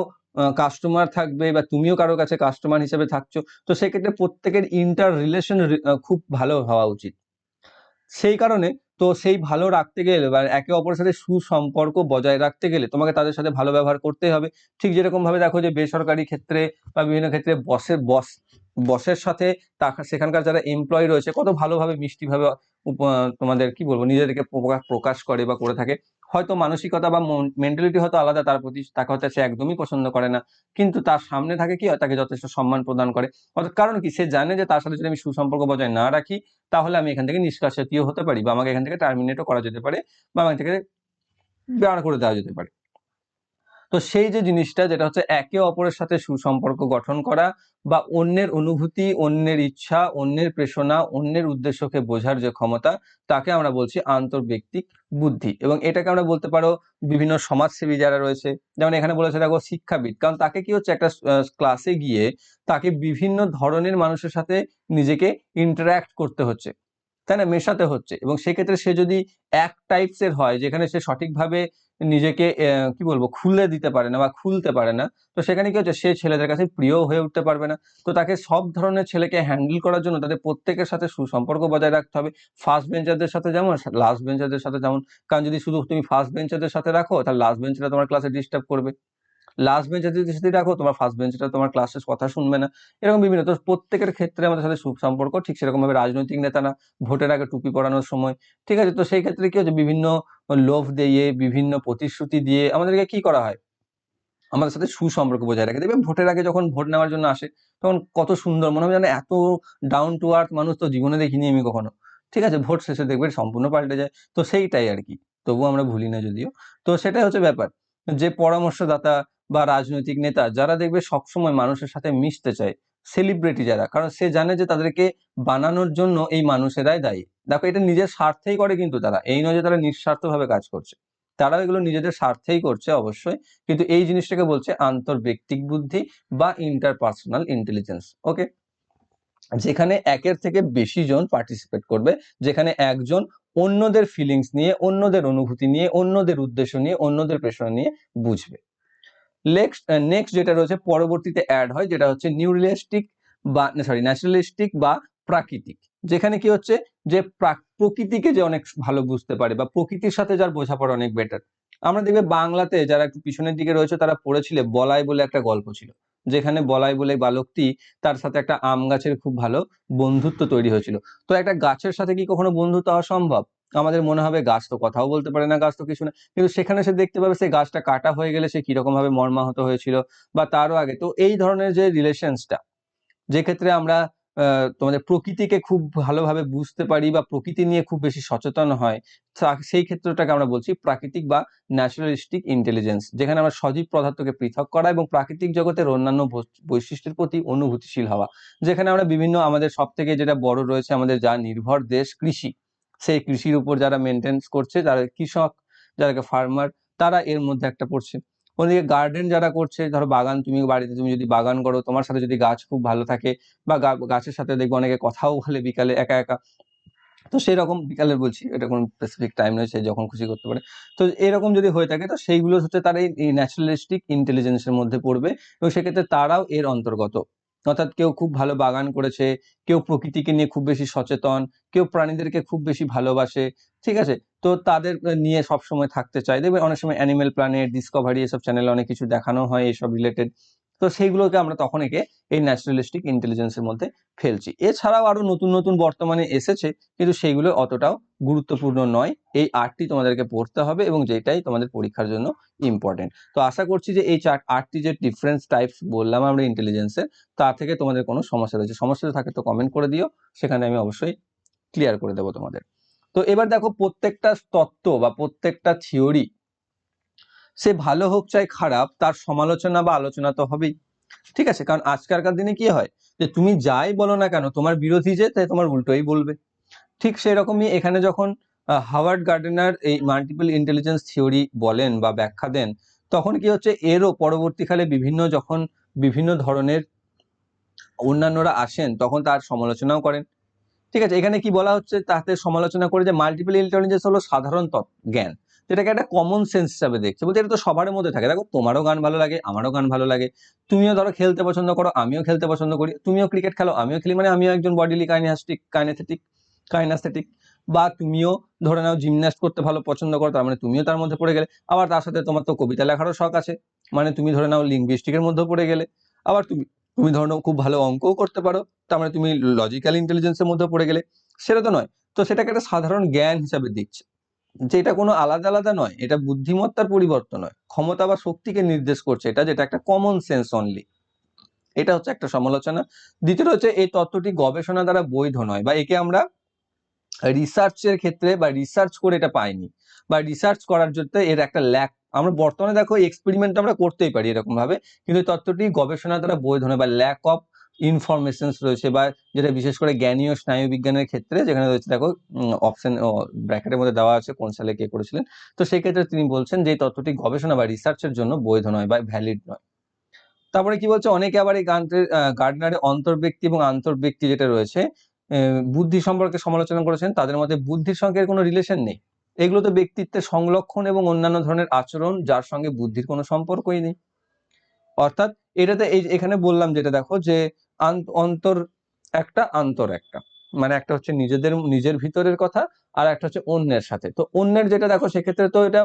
কাস্টমার থাকবে বা তুমিও কারো কাছে কাস্টমার হিসেবে থাকছো, তো সেক্ষেত্রে প্রত্যেকের ইন্টার রিলেশন খুব ভালো হওয়া উচিত। সেই কারণে তো সেই ভালো রাখতে গেলে বা একে অপরের সাথে সুসম্পর্ক বজায় রাখতে গেলে তোমাকে তাদের সাথে ভালো ব্যবহার করতেই হবে। ঠিক যেরকম ভাবে দেখো যে বেসরকারি ক্ষেত্রে বা বিভিন্ন ক্ষেত্রে বসের সাথে সেখানকার যারা এমপ্লয়ি রয়েছে কত ভালোভাবে মিষ্টিভাবে তোমাদের কি বলবো নিজেদেরকে প্রকাশ করে বা করে থাকে। হয়তো মানসিকতা বা মেন্টালিটি হয়তো আলাদা তার প্রতি, তাকে হয়তো সে একদমই পছন্দ করে না, কিন্তু তার সামনে থাকে কি হয়, তাকে যথেষ্ট সম্মান প্রদান করে। অর্থাৎ কারণ কি, সে জানে যে তার সাথে যদি আমি সুসম্পর্ক বজায় না রাখি তাহলে আমি এখান থেকে নিষ্কাশিতও হতে পারি বা আমাকে এখান থেকে টার্মিনেটও করা যেতে পারে বা আমাকে থেকে বের করে দেওয়া যেতে পারে। তো সেই যে জিনিসটা, যেটা হচ্ছে একে অপরের সাথে সুসম্পর্ক গঠন করা বা অন্যের অনুভূতি, অন্যের ইচ্ছা, অন্যের প্রেষণা, অন্যের উদ্দেশ্যকে বোঝার যে ক্ষমতা, তাকে আমরা বলছি আন্তর্ব্যক্তিক বুদ্ধি। এবং এটাকে আমরা বলতে পারো বিভিন্ন সমাজসেবী যারা রয়েছে, যেমন এখানে বলেছে দেখো শিক্ষাবিদ, কারণ তাকে কি হচ্ছে একটা ক্লাসে গিয়ে তাকে বিভিন্ন ধরনের মানুষের সাথে নিজেকে ইন্টারঅ্যাক্ট করতে হচ্ছে, তাই না, মেশাতে হচ্ছে, এবং সেক্ষেত্রে সে যদি এক টাইপস এর হয় যেখানে সে সঠিকভাবে নিজেকে কি বলবো খুলে দিতে পারে না বা খুলতে পারে না, তো সেখানে কি হচ্ছে, সে ছেলেদের কাছে প্রিয় হয়ে উঠতে পারবে না। তো তাকে সব ধরনের ছেলেকে হ্যান্ডেল করার জন্য তাদের প্রত্যেকের সাথে সুসম্পর্ক বজায় রাখতে হবে। ফার্স্ট বেঞ্চারদের সাথে যেমন, লাস্ট বেঞ্চারদের সাথে যেমন। কারণ যদি শুধু তুমি ফার্স্ট বেঞ্চারদের সাথে রাখো তাহলে লাস্ট বেঞ্চাররা তোমার ক্লাসে ডিস্টার্ব করবে। লাস্ট বেঞ্চে যদি রাখো, তোমার ফার্স্ট বেঞ্চটা তোমার ক্লাসের কথা শুনবে না। এরকম বিভিন্ন, তো প্রত্যেকের ক্ষেত্রে আমাদের সাথে সুসম্পর্ক, ঠিক সেরকম ভাবে রাজনৈতিক নেতারা ভোটের আগে টুপি পরানোর সময়, ঠিক আছে, তো সেই ক্ষেত্রে কি হচ্ছে, বিভিন্ন লোভ দিয়ে, বিভিন্ন প্রতিশ্রুতি দিয়ে আমাদেরকে কি করা হয়, আমাদের সাথে সুসম্পর্ক বজায় রাখে। দেখবে ভোটের আগে যখন ভোট নেওয়ার জন্য আসে, তখন কত সুন্দর মনে হবে, যেন এত ডাউন টু আর্থ মানুষ তো জীবনে দেখিনি আমি কখনো। ঠিক আছে, ভোট শেষে দেখবে সম্পূর্ণ পাল্টে যায়। তো সেইটাই আর কি, তবুও আমরা ভুলি না যদিও। তো সেটাই হচ্ছে ব্যাপার, যে পরামর্শদাতা বা রাজনৈতিক নেতা যারা দেখবে সবসময় মানুষের সাথে মিশতে চায়, সেলিব্রিটি যারা, কারণ সে জানে যে তাদেরকে বানানোর জন্য এই মানুষেরাই দায়ী। দেখো, এটা নিজের স্বার্থেই করে, কিন্তু তারা এই নয় যে তারা নিঃস্বার্থভাবে কাজ করছে, তারাও এগুলো নিজেদের স্বার্থেই করছে অবশ্যই। কিন্তু এই জিনিসটাকে বলছে আন্তর্ব্যক্তিক বুদ্ধি বা ইন্টারপার্সোনাল ইন্টেলিজেন্স। ওকে, যেখানে একের থেকে বেশি জন পার্টিসিপেট করবে, যেখানে একজন অন্যদের ফিলিংস নিয়ে, অন্যদের অনুভূতি নিয়ে, অন্যদের উদ্দেশ্য নিয়ে, অন্যদের প্রেরণা নিয়ে বুঝবে। নেক্সট যেটা রয়েছে পরবর্তীতে অ্যাড হয়, যেটা হচ্ছে নিউরিয়ালিস্টিক বা ন্যাচারালিস্টিক বা প্রাকৃতিক, যেখানে কি হচ্ছে যে প্রকৃতিকে যে অনেক ভালো বুঝতে পারে বা প্রকৃতির সাথে যার বোঝাপড়া অনেক বেটার। আমরা দেখবে বাংলাতে যারা একটু পিছনের দিকে রয়েছে তারা পড়েছিলে বলাই বলে একটা গল্প ছিল, যেখানে বলাই বলে বালকটি, তার সাথে একটা আম গাছের খুব ভালো বন্ধুত্ব তৈরি হয়েছিল। তো একটা গাছের সাথে কি কখনো বন্ধুত্ব হওয়া সম্ভব? আমাদের মনে হবে গাছ তো কথাও বলতে পারে না, গাছ তো কিছু না, কিন্তু সেখানে সে দেখতে পাবে সেই গাছটা কাটা হয়ে গেলে সে কিরকম ভাবে মর্মাহত হয়েছিল, বা তারও আগে। তো এই ধরনের যে রিলেশনসটা, যে ক্ষেত্রে আমরা তোমাদের প্রকৃতিকে খুব ভালোভাবে বুঝতে পারি বা প্রকৃতি নিয়ে খুব বেশি সচেতন হয়, সেই ক্ষেত্রটাকে আমরা বলছি প্রাকৃতিক বা ন্যাচারালিস্টিক ইন্টেলিজেন্স, যেখানে আমরা সজীব পদার্থকে পৃথক করা এবং প্রাকৃতিক জগতের অন্যান্য বৈশিষ্ট্যের প্রতি অনুভূতিশীল হওয়া। যেখানে আমরা বিভিন্ন, আমাদের সব থেকে যেটা বড় রয়েছে, আমাদের যা নির্ভর দেশ কৃষি, সেই কৃষির উপর যারা মেনটেন্স করছে, যারা কৃষক, যারা ফার্মার, তারা এর মধ্যে একটা পড়ছে। ওদিকে গার্ডেন যারা করছে, ধরো বাগান, তুমি বাড়িতে তুমি যদি বাগান করো, তোমার সাথে যদি গাছ খুব ভালো থাকে, বা গাছের সাথে দেখবে অনেকে কথাও বলে বিকালে একা একা, তো সেই রকম বিকালে বলছি, এটা কোনো স্পেসিফিক টাইম নয়, সে যখন খুশি করতে পারে। তো এরকম যদি হয়ে থাকে, তো সেইগুলো হচ্ছে তারা এই ন্যাচারালিস্টিক ইন্টেলিজেন্সের মধ্যে পড়বে, এবং সেক্ষেত্রে তারাও এর অন্তর্গত। অর্থাৎ কেউ খুব ভালো বাগান করেছে, কেউ প্রকৃতিকে নিয়ে খুব বেশি সচেতন, কেউ প্রাণীদেরকে খুব বেশি ভালোবাসে, ঠিক আছে, তো তাদের নিয়ে সবসময় থাকতে চায়। দেখবে অনেক সময় অ্যানিমেল প্ল্যানেট, ডিসকভারি, এসব চ্যানেলে অনেক কিছু দেখানো হয় এইসব রিলেটেড। তো সেইগুলোকে আমরা তখন একে এই ন্যাচারালিস্টিক ইন্টেলিজেন্সের মধ্যে ফেলছি। এছাড়াও আরো নতুন নতুন বর্তমানে এসেছে, কিন্তু সেইগুলো অতটাও গুরুত্বপূর্ণ নয়। এই 8টি তোমাদেরকে পড়তে হবে, এবং যেটাই তোমাদের পরীক্ষার জন্য ইম্পর্টেন্ট। তো আশা করছি যে এই 8টি যে ডিফারেন্স টাইপস বললাম আমরা ইন্টেলিজেন্সের, তা থেকে তোমাদের কোনো সমস্যা রয়েছে, সমস্যা থাকে তো কমেন্ট করে দিও, সেখানে আমি অবশ্যই ক্লিয়ার করে দেবো তোমাদের। তো এবার দেখো, প্রত্যেকটা তত্ত্ব বা প্রত্যেকটা থিওরি, সে ভালো হোক চাই খারাপ, তার সমালোচনা বা আলোচনা তো হবেই। ঠিক আছে, কারণ আজকালকার দিনে কি হয়, যে তুমি যাই বলো না কেন, তোমার বিরোধী যে, তাই তোমার উল্টোই বলবে। ঠিক সেরকমই এখানে যখন হাওয়ার্ড গার্ডনার এই মাল্টিপল ইন্টেলিজেন্স থিওরি বলেন বা ব্যাখ্যা দেন, তখন কি হচ্ছে, এরও পরবর্তীকালে যখন বিভিন্ন ধরনের অন্যান্যরা আসেন, তখন তার সমালোচনাও করেন। ঠিক আছে, এখানে কি বলা হচ্ছে, তাতে সমালোচনা করে যে মাল্টিপল ইন্টেলিজেন্স হলো সাধারণ জ্ঞান, যেটাকে একটা কমন সেন্স হিসাবে দেখছে, বলতে এটা তো সবার মধ্যে থাকে। দেখো, তোমারও গান ভালো লাগে, আমারও গান ভালো লাগে, তুমিও ধরো খেলতে পছন্দ করো, আমিও খেলতে পছন্দ করি, তুমিও ক্রিকেট খেলো, আমিও খেলি, মানে আমিও একজন বডিলি কাইনেস্থেটিক, বা তুমিও ধরে নাও জিমন্যাস্ট করতে ভালো পছন্দ করো, তার মানে তুমিও তার মধ্যে পড়ে গেলে। আবার তার সাথে তোমার তো কবিতা লেখারও শখ আছে, মানে তুমি ধরে নাও লিঙ্গুইস্টিকের মধ্যেও পড়ে গেলে। আবার তুমি তুমি ধরে নাও খুব ভালো অঙ্কও করতে পারো, তার মানে তুমি লজিক্যাল ইন্টেলিজেন্সের মধ্যে পড়ে গেলে। সেটা তো নয়, তো সেটাকে একটা সাধারণ জ্ঞান হিসাবে দিচ্ছে, যে এটা কোনো আলাদা আলাদা নয়, এটা বুদ্ধিমত্তার পরিবর্তন নয়, ক্ষমতা বা শক্তিকে নির্দেশ করছে এটা, যেটা একটা কমন সেন্স অনলি। এটা হচ্ছে একটা সমালোচনা। দ্বিতীয় হচ্ছে, এই তত্ত্বটি গবেষণা দ্বারা বৈধ নয়, বা একে আমরা রিসার্চের ক্ষেত্রে বা রিসার্চ করে এটা পাইনি, বা রিসার্চ করার জন্য এর একটা ল্যাক। আমরা বর্তমানে দেখো এক্সপেরিমেন্ট আমরা করতেই পারি এরকম ভাবে, কিন্তু তত্ত্বটি গবেষণা দ্বারা বৈধ নয়, বা ল্যাক অফ ইনফরমেশন রয়েছে, বা যেটা বিশেষ করে জ্ঞানী ও স্নায়ু বিজ্ঞানের ক্ষেত্রে, যেখানে রয়েছে দেখো অপশন ব্র্যাকেটের মধ্যে দেওয়া আছে কোন সালে কে করেছিলেন। তো সেই ক্ষেত্রে তিনি বলছেন যে এই তত্ত্বটি গবেষণা বা রিসার্চের জন্য বৈধ নয় বা ভ্যালিড নয়। তারপরে কি বলছে, অনেকে আবার এই গার্ডনারের অন্তর্ব্যক্তি এবং আন্তর্ব্যক্তি যেটা রয়েছে বুদ্ধি সম্পর্কে সমালোচনা করেছেন। তাদের মধ্যে বুদ্ধির সঙ্গে এর কোনো রিলেশন নেই, এগুলো তো ব্যক্তিত্বের সংলক্ষণ এবং অন্যান্য ধরনের আচরণ, যার সঙ্গে বুদ্ধির কোনো সম্পর্কই নেই। অর্থাৎ এটাতে এখানে বললাম যেটা, দেখো যে অন্তর একটা, আন্তর একটা, মানে একটা হচ্ছে নিজের ভিতরের কথা, আর একটা হচ্ছে অন্যের সাথে। তো অন্যের যেটা দেখো, সেক্ষেত্রে তো এটা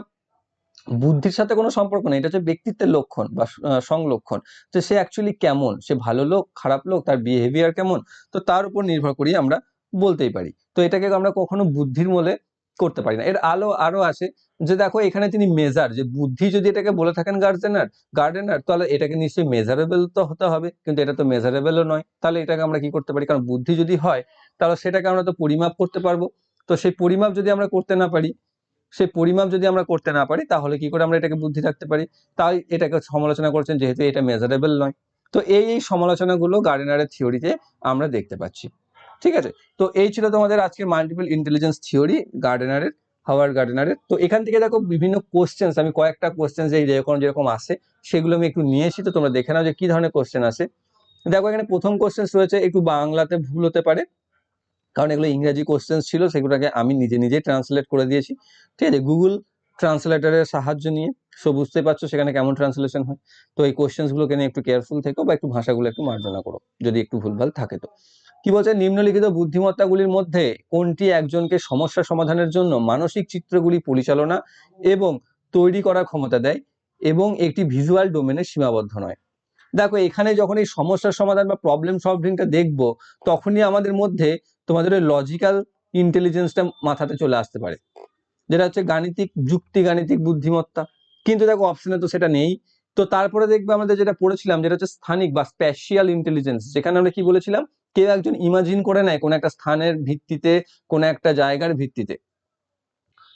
বুদ্ধির সাথে কোনো সম্পর্ক নেই, এটা হচ্ছে ব্যক্তিত্বের লক্ষণ বা সংলক্ষণ, যে সে অ্যাকচুয়ালি কেমন, সে ভালো লোক খারাপ লোক, তার বিহেভিয়ার কেমন, তো তার উপর নির্ভর করেই আমরা বলতেই পারি। তো এটাকে আমরা কখনো বুদ্ধির মূলে করতে পারি না। এর আরো আছে যে দেখো এখানে তিনি মেজার, যে বুদ্ধি যদি এটাকে বলে থাকেন গার্ডেনার, তাহলে এটাকে নিশ্চয়ই মেজারেবল তো হতে হবে, কিন্তু এটা তো মেজারেবলও নয়, তাহলে এটাকে আমরা কি করতে পারি, কারণ বুদ্ধি যদি হয় তাহলে সেটাকে আমরা তো পরিমাপ করতে পারবো। তো সেই পরিমাপ যদি আমরা করতে না পারি, তাহলে কি করে আমরা এটাকে বুদ্ধি রাখতে পারি? তাই এটাকে সমালোচনা করছেন, যেহেতু এটা মেজারেবল নয়। তো এই সমালোচনাগুলো গার্ডেনারের থিওরিতে আমরা দেখতে পাচ্ছি। ঠিক আছে, তো এই ছিল তোমাদের আজকে মাল্টিপল ইন্টেলিজেন্স থিওরি হাওয়ার্ড গার্ডেনারের। তো এখান থেকে দেখো বিভিন্ন কোশ্চেন্স, আমি কয়েকটা কোশ্চেন যেরকম আসে সেগুলো আমি একটু নিয়েছি, তো তোমরা দেখে নাও যে কি ধরনের কোশ্চেন আসে। দেখো এখানে প্রথম কোশ্চেন রয়েছে, একটু বাংলাতে ভুল হতে পারে কারণ এগুলো ইংরেজি কোশ্চেন ছিল, সেগুলোকে আমি নিজে ট্রান্সলেট করে দিয়েছি। ঠিক আছে, গুগল ট্রান্সলেটরের সাহায্য নিয়ে। সো বুঝতে পারছো সেখানে কেমন ট্রান্সলেশন হয়। তো এই কোশ্চেন্সগুলোকে নিয়ে একটু কেয়ারফুল থেকো, বা একটু ভাষাগুলো একটু মার্জনা করো যদি একটু ভুলভাল থাকে। তো কি বলছে, নিম্নলিখিত বুদ্ধিমত্তাগুলির মধ্যে কোনটি একজনকে সমস্যা সমাধানের জন্য মানসিক চিত্রগুলি পরিচালনা এবং তৈরি করার ক্ষমতা দেয় এবং একটি ভিজুয়াল ডোমেনে সীমাবদ্ধ নয়? দেখো এখানে যখন এই সমস্যার সমাধান বা প্রবলেম সলভিংটা দেখবো, তখনই আমাদের মধ্যে তোমাদের ওই লজিক্যাল ইন্টেলিজেন্সটা মাথাতে চলে আসতে পারে, যেটা হচ্ছে গাণিতিক বুদ্ধিমত্তা। কিন্তু দেখো অপশনে তো সেটা নেই। তো তারপরে দেখবে আমাদের যেটা পড়েছিলাম, যেটা হচ্ছে স্থানিক বা স্প্যাশিয়াল ইন্টেলিজেন্স, যেখানে আমরা কি বলেছিলাম, কেউ একজন ইমাজিন করে নেয় কোন একটা স্থানের ভিত্তিতে, কোন একটা জায়গার ভিত্তিতে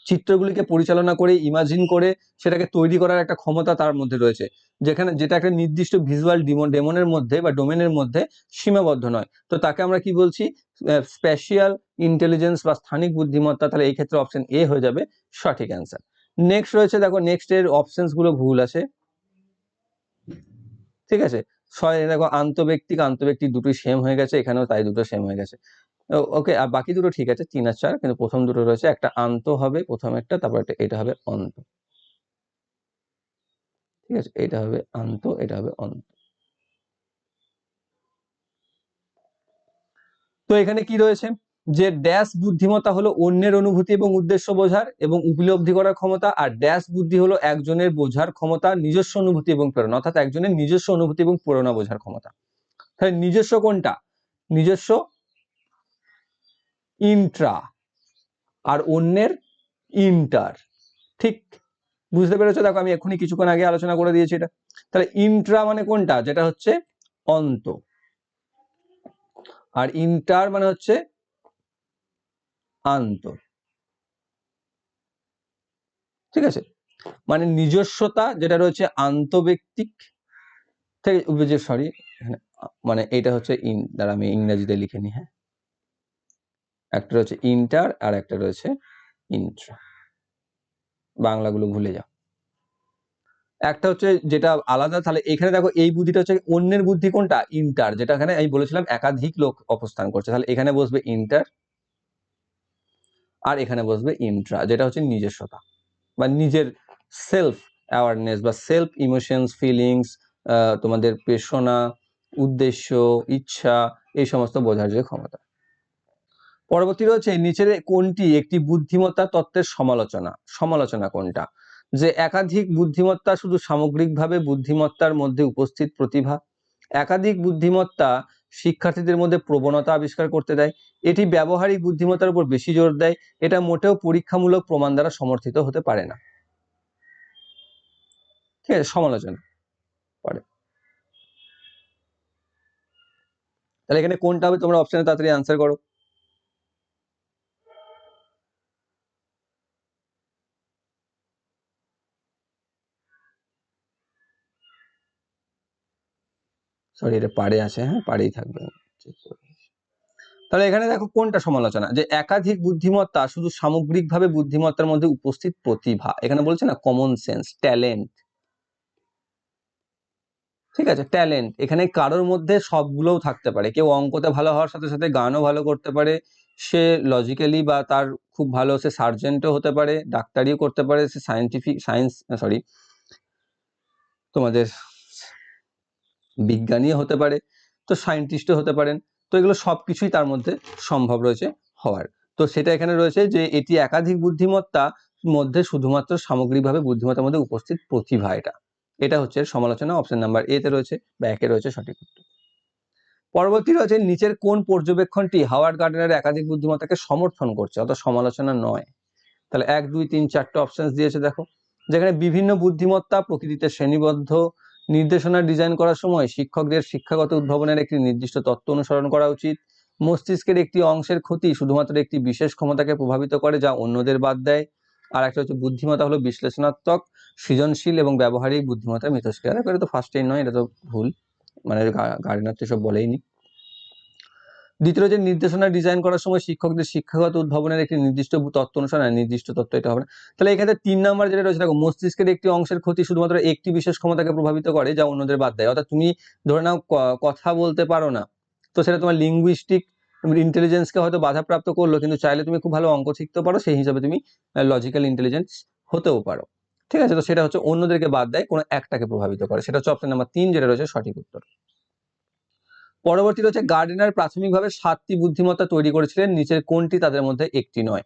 চিত্রগুলিকে পরিচালনা করে, ইমাজিন করে সেটাকে তৈরি করার একটা ক্ষমতা তার মধ্যে রয়েছে, যেটা একটা নির্দিষ্ট ভিজুয়াল ডেমনের মধ্যে বা ডোমেনের মধ্যে সীমাবদ্ধ নয়। তো তাকে আমরা কি বলছি, স্প্যাশিয়াল ইন্টেলিজেন্স বা স্থানিক বুদ্ধিমত্তা। তাহলে এই ক্ষেত্রে অপশন এ হয়ে যাবে সঠিক অ্যান্সার। নেক্সট রয়েছে, দেখো নেক্সট এর অপশনস গুলো ভুল আছে। ঠিক আছে, দেখো আন্তঃব্যক্তিক দুটোই সেম হয়ে গেছে, এখানেও তাই দুটো সেম হয়ে গেছে। ওকে, আর বাকি দুটো ঠিক আছে, 3 আর 4, কিন্তু প্রথম দুটো রয়েছে, একটা আন্ত হবে প্রথম একটা, তারপর এটা হবে অন্ত। ঠিক আছে, এটা হবে আন্ত, এটা হবে অন্ত। তো এখানে কি রয়েছে, যে ড্যাশ বুদ্ধিমত্তা হলো অন্যের অনুভূতি এবং উদ্দেশ্য বোঝার এবং উপলব্ধি করার ক্ষমতা, আর ড্যাশ বুদ্ধি হলো একজনের বোঝার ক্ষমতা, নিজস্ব অনুভূতি এবং প্রেরণা, অর্থাৎ একজনের নিজস্ব অনুভূতি এবং প্রেরণা বোঝার ক্ষমতা। তাহলে নিজস্ব কোনটা, নিজস্ব ইন্ট্রা, আর অন্যের ইন্টার। ঠিক বুঝতে পেরেছো? দেখো আমি এক্ষুনি কিছুক্ষণ আগে আলোচনা করে দিয়েছি এটা। তাহলে ইন্ট্রা মানে কোনটা, যেটা হচ্ছে অন্ত, আর ইন্টার মানে হচ্ছে আন্ত। ঠিক আছে, মানে নিজস্বতা যেটা রয়েছে আন্তঃব্যক্তিক থেকে, সরি মানে এটা হচ্ছে দ্বারা আমি ইংরেজিতে লিখে নি। হ্যাঁ, একটা রয়েছে ইন্টার আর একটা রয়েছে ইন্ট্রা, বাংলাগুলো ভুলে যাও। একটা হচ্ছে যেটা আলাদা, তাহলে এখানে দেখো এই বুদ্ধিটা হচ্ছে অন্যের বুদ্ধি কোনটা, ইন্টার, যেটা এখানে আমি বলেছিলাম একাধিক লোক অবস্থান করছে, তাহলে এখানে বসবে ইন্টার, আর এখানে বসবে ইন্ট্রা, যেটা হচ্ছে নিজস্বতা বা নিজের সেলফ অ্যাওয়ারনেস বা সেলফ ইমোশনস, ফিলিংস, তোমাদের পেশনা, উদ্দেশ্য, ইচ্ছা, এই সমস্ত বোঝার যে ক্ষমতা। পরবর্তী রয়েছে, নিচের কোনটি একটি বুদ্ধিমত্তা তত্ত্বের সমালোচনা কোনটা, যে একাধিক বুদ্ধিমত্তা শুধু সামগ্রিকভাবে বুদ্ধিমত্তার মধ্যে উপস্থিত প্রতিভা, একাধিক বুদ্ধিমত্তা শিক্ষার্থীদের মধ্যে প্রবণতা আবিষ্কার করতে দেয়, এটি ব্যবহারিক বুদ্ধিমত্তার উপর বেশি জোর দেয়, এটা মোটেও পরীক্ষামূলক প্রমাণ দ্বারা সমর্থিত হতে পারে না। ঠিক আছে, সমালোচনা পরে। তাহলে এখানে কোনটা হবে, তোমরা অপশনে তাড়াতাড়ি আনসার করো। সরি, এটা পারে আছে, হ্যাঁ পারেই থাকবে। তাহলে এখানে দেখো কোনটা সমালোচনা, যে একাধিক বুদ্ধিমত্তা শুধু সামগ্রিকভাবে বুদ্ধিমত্তার মধ্যে উপস্থিত প্রতিভা, এখানে বলছে না কমন সেন্স, ট্যালেন্ট। ঠিক আছে, ট্যালেন্ট এখানে কারোর মধ্যে সবগুলোও থাকতে পারে, কেউ অঙ্কতে ভালো হওয়ার সাথে সাথে গানও ভালো করতে পারে, সে লজিক্যালি বা তার খুব ভালো, সে সার্জেন্টও হতে পারে, ডাক্তারিও করতে পারে, সে তোমাদের বিজ্ঞানীও হতে পারে, তো সায়েন্টিস্টও হতে পারেন। তো এগুলো সবকিছুই তার মধ্যে সম্ভব রয়েছে হওয়ার। তো সেটা এখানে রয়েছে যে এটি একাধিক বুদ্ধিমত্তা মধ্যে শুধুমাত্র সামগ্রিকভাবে বুদ্ধিমত্তার মধ্যে উপস্থিত প্রতিভা। এটা হচ্ছে সমালোচনা। অপশন নাম্বার এ তে রয়েছে বা একে রয়েছে সঠিক উত্তর। পরবর্তী রয়েছে নিচের কোন পর্যবেক্ষণটি হাওয়ার্ড গার্ডনারের একাধিক বুদ্ধিমত্তাকে সমর্থন করছে, অর্থাৎ সমালোচনা নয়। তাহলে 1, 2, 3, 4টে অপশন দিয়েছে দেখো, যেখানে বিভিন্ন বুদ্ধিমত্তা প্রকৃতিতে শ্রেণীবদ্ধ, নির্দেশনা ডিজাইন করার সময় শিক্ষকদের শিক্ষাগত উদ্ভাবনের একটি নির্দিষ্ট তত্ত্ব অনুসরণ করা উচিত, মস্তিষ্কের একটি অংশের ক্ষতি শুধুমাত্র একটি বিশেষ ক্ষমতাকে প্রভাবিত করে যা অন্যদের বাদ দেয়, আর একটা হচ্ছে বুদ্ধিমত্তা হলো বিশ্লেষণাত্মক, সৃজনশীল এবং ব্যবহারিক বুদ্ধিমত্তার মিথস্ক্রিয়া। দেখো এটা তো ফার্স্ট টাইম নয়, এটা তো ভুল, মানে গার্ডনার তো সব বলেইনি। দ্বিতীয় হচ্ছে নির্দেশনা ডিজাইন করার সময় শিক্ষকদের শিক্ষাগত উদ্ভাবনের একটি নির্দিষ্ট তত্ত্ব অনুসারে, নির্দিষ্ট তত্ত্ব এটা হবে না। তাহলে এখানে 3 নাম্বার যেটা রয়েছে দেখো, মস্তিষ্কের একটি অংশের ক্ষতি শুধুমাত্র একটি বিশেষ ক্ষমতাকে প্রভাবিত করে যা অন্যদের বাদ দেয়। অর্থাৎ তুমি ধরে নাও কথা বলতে পারো না, তো সেটা তোমার লিঙ্গুইস্টিক ইন্টেলিজেন্সকে হয়তো বাধাপ্রাপ্ত করলো, কিন্তু চাইলে তুমি খুব ভালো অঙ্ক শিখতে পারো, সেই হিসাবে তুমি লজিক্যাল ইন্টেলিজেন্স হতেও পারো। ঠিক আছে, তো সেটা হচ্ছে অন্যদেরকে বাদ দেয়, কোনো একটাকে প্রভাবিত করে। সেটা হচ্ছে অপশন নাম্বার 3 যেটা রয়েছে সঠিক উত্তর। পরবর্তী রয়েছে গার্ডনার প্রাথমিকভাবে 7টি বুদ্ধিমত্তা তৈরি করেছিলেন, নিচের কোনটি তাদের মধ্যে একটি নয়।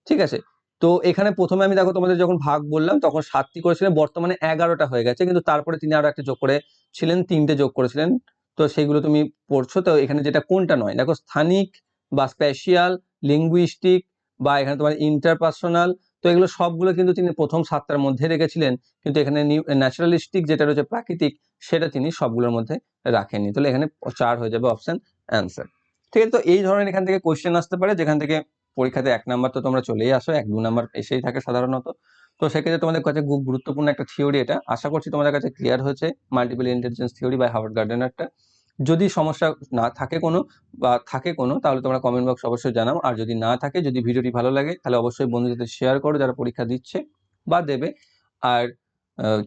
ঠিক আছে, তো এখানে প্রথমে আমি দেখো তোমাদের যখন ভাগ বললাম তখন 7টি করেছিলেন, বর্তমানে 11টা হয়ে গেছে, কিন্তু তারপরে তিনি আরো একটা যোগ করেছিলেন, 3টে যোগ করেছিলেন। তো সেইগুলো তুমি পড়ছো, তো এখানে যেটা কোনটা নয় দেখো, স্থানিক বা স্পেশিয়াল, লিঙ্গুইস্টিক বা এখানে তোমার ইন্টারপার্সোনাল, তো এগুলো সবগুলো কিন্তু তিনি প্রথম 7টার মধ্যে রেখেছিলেন, কিন্তু এখানে ন্যাচারালিস্টিক যেটা রয়েছে প্রাকৃতিক, সেটা তিনি সবগুলোর মধ্যে রাখেননি। তাহলে এখানে 4 হয়ে যাবে অপশন অ্যান্সার। ঠিক আছে, তো এই ধরনের এখান থেকে কোশ্চেন আসতে পারে, যেখান থেকে পরীক্ষাতে 1 নাম্বার তো তোমরা চলেই আসো, 1-2 নাম্বার এসেই থাকে সাধারণত। তো সেক্ষেত্রে তোমাদের কাছে খুব গুরুত্বপূর্ণ একটা থিওরি এটা, আশা করছি তোমাদের কাছে ক্লিয়ার হয়েছে, multiple intelligence theory by Howard গার্ডনারটা। যদি সমস্যা না থাকে কোনো বা থাকে কোনো, তাহলে তোমরা কমেন্ট বক্স অবশ্যই জানাও, আর যদি না থাকে, যদি ভিডিওটি ভালো লাগে তাহলে অবশ্যই বন্ধুদের শেয়ার করো যারা পরীক্ষা দিচ্ছে বা দেবে। আর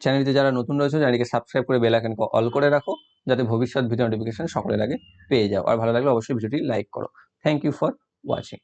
চ্যানেলটিতে যারা নতুন রয়েছে চ্যানেলটিকে সাবস্ক্রাইব করে বেল আইকনকে অল করে রাখো, যাতে ভবিষ্যৎ ভিডিও নোটিফিকেশন সকলের আগে পেয়ে যাও। আর ভালো লাগলে অবশ্যই ভিডিওটি লাইক করো। Thank you for watching.